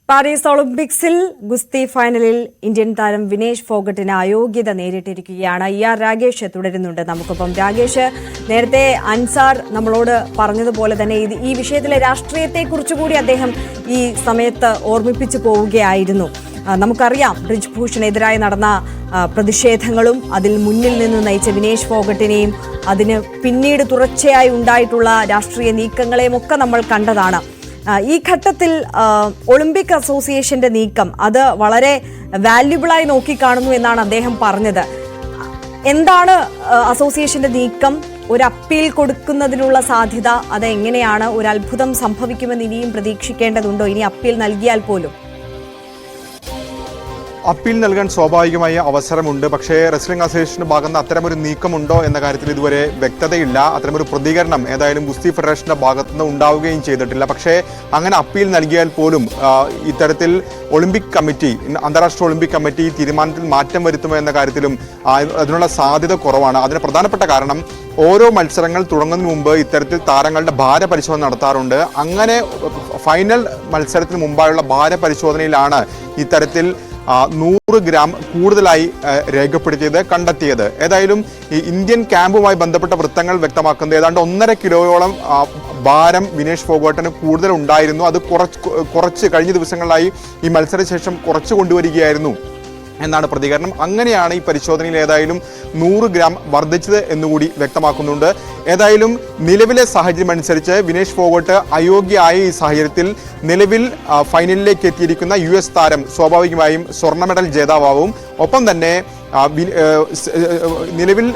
Paris ഒളിമ്പിക്സിൽ ഗുസ്തി ഫൈനലിൽ ഇന്ത്യൻ താരം വിനേഷ് ഫോഗട്ടിന് അയോഗ്യത നേരിട്ടിരിക്കുകയാണ്. രാകേഷ് തുടരുന്നുണ്ട് നമുക്കൊപ്പം. രാകേഷ്, നേരത്തെ അൻസാർ നമ്മളോട് പറഞ്ഞതുപോലെ തന്നെ ഈ വിഷയത്തിലെ രാഷ്ട്രീയത്തെക്കുറിച്ചുകൂടി അദ്ദേഹം ഈ സമയത്ത് ഓർമ്മിപ്പിച്ചു പോവുകയായിരുന്നു. നമുക്കറിയാം, ബ്രിജ് ഭൂഷണെതിരായി നടന്ന പ്രതിഷേധങ്ങളും അതിൽ മുന്നിൽ നിന്ന് നയിച്ച വിനേഷ് ഫോഗട്ടിനെയും അതിന് പിന്നീട് തുടർച്ചയായി ഉണ്ടായിട്ടുള്ള രാഷ്ട്രീയ നീക്കങ്ങളെയും ഒക്കെ നമ്മൾ കണ്ടതാണ്. ഈ ഘട്ടത്തിൽ ഒളിമ്പിക് അസോസിയേഷന്റെ നീക്കം അത് വളരെ വാല്യുബിളായി നോക്കിക്കാണുന്നു എന്നാണ് അദ്ദേഹം പറഞ്ഞത്. എന്താണ് അസോസിയേഷന്റെ നീക്കം? ഒരു അപ്പീൽ കൊടുക്കുന്നതിനുള്ള സാധ്യത അത് എങ്ങനെയാണ്? ഒരു അത്ഭുതം സംഭവിക്കുമെന്ന് ഇനിയും പ്രതീക്ഷിക്കേണ്ടതുണ്ടോ? ഇനി അപ്പീൽ നൽകിയാൽ പോലും അപ്പീൽ നൽകാൻ സ്വാഭാവികമായ അവസരമുണ്ട്. പക്ഷേ റെസ്ലിംഗ് അസോസിയേഷന്റെ ഭാഗത്ത് നിന്ന് അത്തരമൊരു നീക്കമുണ്ടോ എന്ന കാര്യത്തിൽ ഇതുവരെ വ്യക്തതയില്ല. അത്തരമൊരു പ്രതികരണം ഏതായാലും ഗുസ്തി ഫെഡറേഷന്റെ ഭാഗത്തുനിന്ന് ഉണ്ടാവുകയും ചെയ്തിട്ടില്ല. പക്ഷേ അങ്ങനെ അപ്പീൽ നൽകിയാൽ പോലും ഇത്തരത്തിൽ ഒളിമ്പിക് കമ്മിറ്റി, അന്താരാഷ്ട്ര ഒളിമ്പിക് കമ്മിറ്റി തീരുമാനത്തിൽ മാറ്റം വരുത്തുമോ എന്ന കാര്യത്തിലും അതിനുള്ള സാധ്യത കുറവാണ്. അതിന് പ്രധാനപ്പെട്ട കാരണം, ഓരോ മത്സരങ്ങൾ തുടങ്ങുന്നതിന് മുമ്പ് ഇത്തരത്തിൽ താരങ്ങളുടെ ഭാരപരിശോധന നടത്താറുണ്ട്. അങ്ങനെ ഫൈനൽ മത്സരത്തിന് മുമ്പായുള്ള ഭാരപരിശോധനയിലാണ് ഇത്തരത്തിൽ 100 ഗ്രാം കൂടുതലായി കണ്ടെത്തിയത്. ഏതായാലും ഈ ഇന്ത്യൻ ക്യാമ്പുമായി ബന്ധപ്പെട്ട വൃത്തങ്ങൾ വ്യക്തമാക്കുന്നത് ഏതാണ്ട് 1.5 കിലോയോളം ഭാരം വിനേഷ് ഫോഗട്ടിന് കൂടുതൽ ഉണ്ടായിരുന്നു. അത് കുറച്ച് കഴിഞ്ഞ ദിവസങ്ങളിലായി ഈ മത്സരശേഷം കുറച്ച് കൊണ്ടുവരികയായിരുന്നു എന്നാണ് പ്രതികരണം. അങ്ങനെയാണ് ഈ പരിശോധനയിൽ ഏതായാലും 100 ഗ്രാം വർദ്ധിച്ചത് എന്നുകൂടി വ്യക്തമാക്കുന്നുണ്ട്. ഏതായാലും നിലവിലെ സാഹചര്യം അനുസരിച്ച് വിനേഷ് ഫോഗട്ട് അയോഗ്യയായ ഈ സാഹചര്യത്തിൽ നിലവിൽ ഫൈനലിലേക്ക് എത്തിയിരിക്കുന്ന US താരം സ്വാഭാവികമായും സ്വർണ്ണ മെഡൽ ജേതാവും, ഒപ്പം തന്നെ നിലവിൽ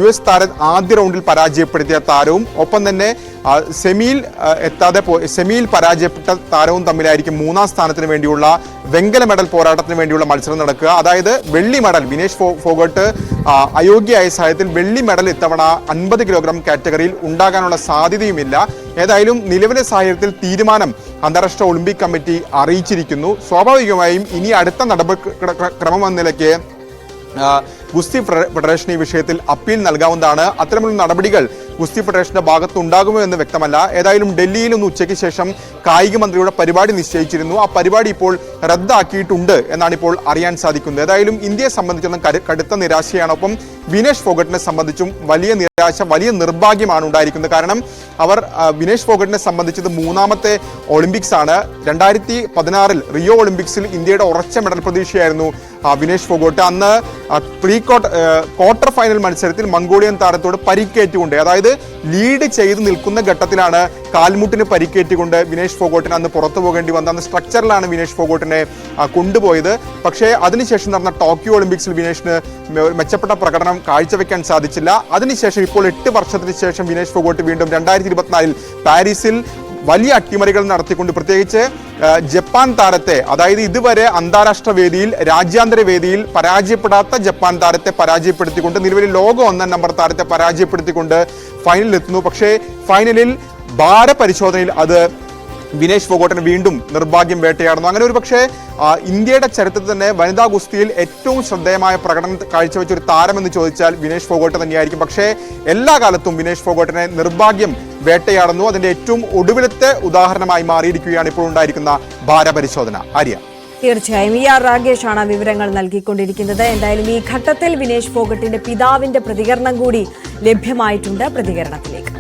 US താരം ആദ്യ റൗണ്ടിൽ പരാജയപ്പെടുത്തിയ താരവും, ഒപ്പം തന്നെ സെമിയിൽ പരാജയപ്പെട്ട താരവും തമ്മിലായിരിക്കും 3ാം സ്ഥാനത്തിന് വേണ്ടിയുള്ള വെങ്കല മെഡൽ പോരാട്ടത്തിന് വേണ്ടിയുള്ള മത്സരം നടക്കുക. അതായത് വെള്ളി മെഡൽ വിനേഷ് ഫോഗട്ട് അയോഗ്യയായ സാഹചര്യത്തിൽ വെള്ളി മെഡൽ ഇത്തവണ 50 കിലോഗ്രാം കാറ്റഗറിയിൽ ഉണ്ടാകാനുള്ള സാധ്യതയുമില്ല. ഏതായാലും നിലവിലെ സാഹചര്യത്തിൽ തീരുമാനം അന്താരാഷ്ട്ര ഒളിമ്പിക് കമ്മിറ്റി അറിയിച്ചിരിക്കുന്നു. സ്വാഭാവികമായും ഇനി അടുത്ത നടപടിക്രമം എന്ന നിലയ്ക്ക് ഗുസ്തി ഫെഡറേഷൻ ഈ വിഷയത്തിൽ അപ്പീൽ നൽകാവുന്നതാണ്. അത്തരമുള്ള നടപടികൾ ഗുസ്തി ഫെഡറേഷന്റെ ഭാഗത്തുണ്ടാകുമോ എന്ന് വ്യക്തമല്ല. ഏതായാലും ഡൽഹിയിൽ ഒന്ന് ഉച്ചയ്ക്ക് ശേഷം കായിക മന്ത്രിയുടെ പരിപാടി നിശ്ചയിച്ചിരുന്നു. ആ പരിപാടി ഇപ്പോൾ റദ്ദാക്കിയിട്ടുണ്ട് എന്നാണ് ഇപ്പോൾ അറിയാൻ സാധിക്കുന്നത്. ഏതായാലും ഇന്ത്യയെ സംബന്ധിച്ചിടത്തോളം കടുത്ത നിരാശയാണ്. ഒപ്പം വിനേഷ് ഫോഗട്ടിനെ സംബന്ധിച്ചും വലിയ നിരാശ, വലിയ നിർഭാഗ്യമാണ് ഉണ്ടായിരിക്കുന്നത്. കാരണം വിനേഷ് ഫോഗട്ടിനെ സംബന്ധിച്ചത് 3ാമത്തെ ഒളിമ്പിക്സ് ആണ്. 2016 റിയോ ഒളിമ്പിക്സിൽ ഇന്ത്യയുടെ ഉറച്ച മെഡൽ പ്രതീക്ഷയായിരുന്നു വിനേഷ് ഫോഗട്ട്. അന്ന് ക്വാർട്ടർ ഫൈനൽ മത്സരത്തിൽ മംഗോളിയൻ താരത്തോട് പരിക്കേറ്റുകൊണ്ട്, അതായത് ലീഡ് ചെയ്ത് നിൽക്കുന്ന ഘട്ടത്തിലാണ് കാൽമുട്ടിന് പരിക്കേറ്റുകൊണ്ട് വിനേഷ് ഫോഗട്ടിന് അന്ന് പുറത്തു പോകേണ്ടി വന്നത്. അന്ന് സ്ട്രക്ചറിലാണ് വിനേഷ് ഫോഗട്ടിനെ കൊണ്ടുപോയത്. പക്ഷേ അതിനുശേഷം നടന്ന ടോക്കിയോ ഒളിമ്പിക്സിൽ വിനേഷിന് മെച്ചപ്പെട്ട പ്രകടനം കാഴ്ചവെക്കാൻ സാധിച്ചില്ല. അതിനുശേഷം ഇപ്പോൾ 8 വർഷത്തിന് ശേഷം വിനേഷ് ഫോഗട്ട് വീണ്ടും 2024 പാരീസിൽ വലിയ അട്ടിമറികൾ നടത്തിക്കൊണ്ട്, പ്രത്യേകിച്ച് ജപ്പാൻ താരത്തെ, അതായത് ഇതുവരെ അന്താരാഷ്ട്ര വേദിയിൽ, രാജ്യാന്തര വേദിയിൽ പരാജയപ്പെടാത്ത ജപ്പാൻ താരത്തെ പരാജയപ്പെടുത്തിക്കൊണ്ട്, നിലവിൽ ലോക 1ാം നമ്പർ താരത്തെ പരാജയപ്പെടുത്തിക്കൊണ്ട് ഫൈനലിൽ എത്തുന്നു. പക്ഷേ ഫൈനലിൽ ഭാരപരിശോധനയിൽ അത് വിനേഷ് ഫോഗട്ടിന് വീണ്ടും നിർഭാഗ്യം വേട്ടയാടുന്നു. അങ്ങനെ ഒരു പക്ഷേ ഇന്ത്യയുടെ ചരിത്രത്തിൽ തന്നെ വനിതാ ഗുസ്തിയിൽ ഏറ്റവും ശ്രദ്ധേയമായ പ്രകടനം കാഴ്ചവെച്ച ഒരു താരമെന്ന് ചോദിച്ചാൽ വിനേഷ് ഫോഗട്ട് തന്നെയായിരിക്കും. പക്ഷേ എല്ലാ കാലത്തും വിനേഷ് ഫോഗട്ടിനെ നിർഭാഗ്യം വേട്ടയാടുന്നു. അതിന്റെ ഏറ്റവും ഒടുവിലത്തെ ഉദാഹരണമായി മാറിയിരിക്കുകയാണ് ഇപ്പോൾ ഉണ്ടായിരിക്കുന്ന ഭാരപരിശോധന. ആര്യ, തീർച്ചയായും രാകേഷാണ് വിവരങ്ങൾ നൽകിക്കൊണ്ടിരിക്കുന്നത്. എന്തായാലും ഈ ഘട്ടത്തിൽ വിനേഷ് ഫോഗട്ടിന്റെ പിതാവിന്റെ പ്രതികരണം കൂടി ലഭ്യമായിട്ടുണ്ട്. പ്രതികരണത്തിലേക്ക്